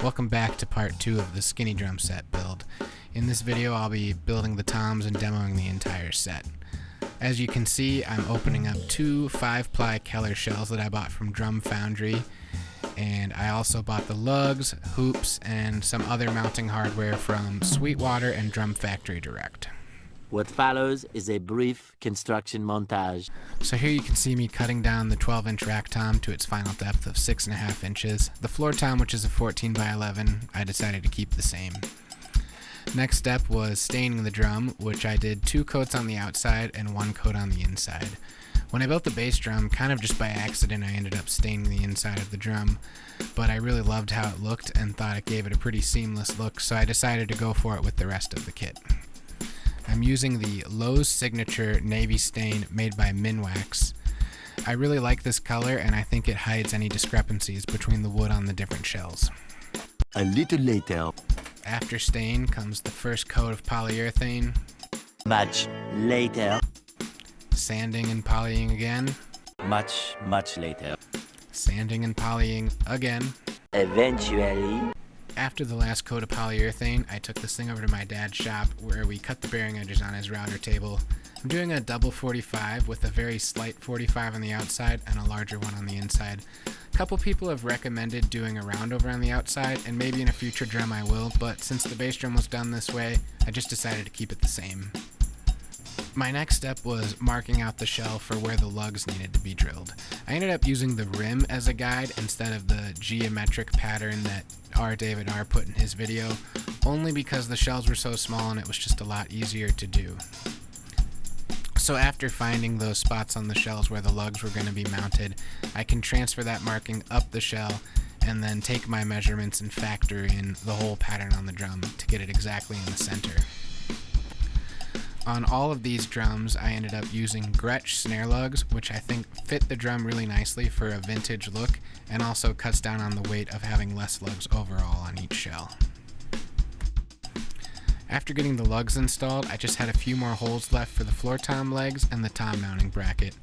Welcome back to part 2 of the skinny drum set build. In this video I'll be building the toms and demoing the entire set. As you can see, I'm opening up 2 5-ply Keller shells that I bought from Drum Foundry, and I also bought the lugs, hoops, and some other mounting hardware from Sweetwater and Drum Factory Direct. What follows is a brief construction montage. So here you can see me cutting down the 12-inch rack tom to its final depth of 6.5 inches. The floor tom, which is a 14 by 11, I decided to keep the same. Next step was staining the drum, which I did 2 coats on the outside and 1 coat on the inside. When I built the bass drum, kind of just by accident, I ended up staining the inside of the drum, but I really loved how it looked and thought it gave it a pretty seamless look, so I decided to go for it with the rest of the kit. I'm using the Lowe's Signature Navy Stain made by Minwax. I really like this color and I think it hides any discrepancies between the wood on the different shells. A little later. After stain comes the first coat of polyurethane. Much later. Sanding and polying again. Much later. Sanding and polying again. Eventually. After the last coat of polyurethane, I took this thing over to my dad's shop where we cut the bearing edges on his router table. I'm doing a double 45 with a very slight 45 on the outside and a larger one on the inside. A couple people have recommended doing a roundover on the outside, and maybe in a future drum I will, but since the bass drum was done this way, I just decided to keep it the same. My next step was marking out the shell for where the lugs needed to be drilled. I ended up using the rim as a guide instead of the geometric pattern that David R put in his video, only because the shells were so small and it was just a lot easier to do. So after finding those spots on the shells where the lugs were going to be mounted, I can transfer that marking up the shell and then take my measurements and factor in the whole pattern on the drum to get it exactly in the center. On all of these drums, I ended up using Gretsch snare lugs, which I think fit the drum really nicely for a vintage look and also cuts down on the weight of having less lugs overall on each shell. After getting the lugs installed, I just had a few more holes left for the floor tom legs and the tom mounting bracket.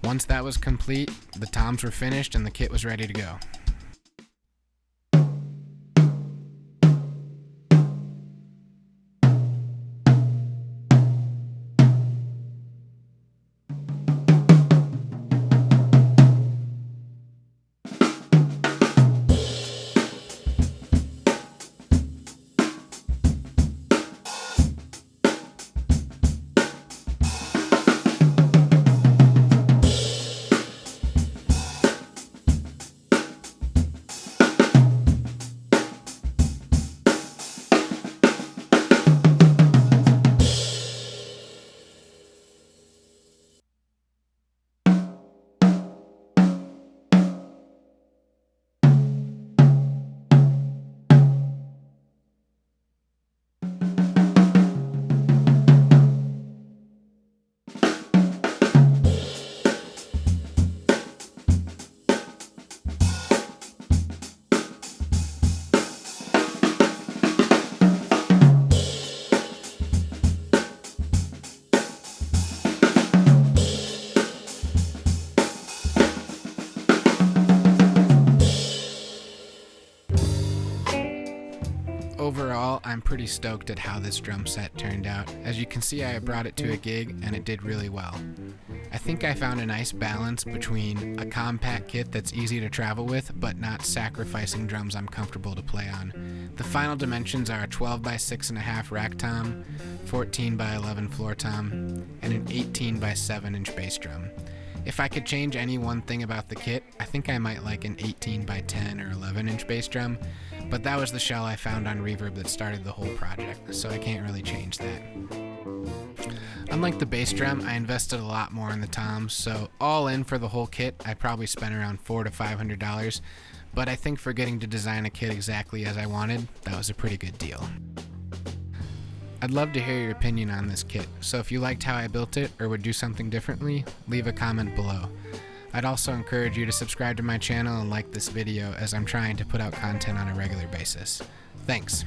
Once that was complete, the toms were finished and the kit was ready to go. Overall, I'm pretty stoked at how this drum set turned out. As you can see, I brought it to a gig and it did really well. I think I found a nice balance between a compact kit that's easy to travel with, but not sacrificing drums I'm comfortable to play on. The final dimensions are a 12 by 6.5 rack tom, 14 by 11 floor tom, and an 18 by 7 inch bass drum. If I could change any one thing about the kit, I think I might like an 18 by 10 or 11 inch bass drum, but that was the shell I found on Reverb that started the whole project, so I can't really change that. Unlike the bass drum, I invested a lot more in the toms, so all in for the whole kit, I probably spent around $400 to $500, but I think for getting to design a kit exactly as I wanted, that was a pretty good deal. I'd love to hear your opinion on this kit, so if you liked how I built it or would do something differently, leave a comment below. I'd also encourage you to subscribe to my channel and like this video as I'm trying to put out content on a regular basis. Thanks.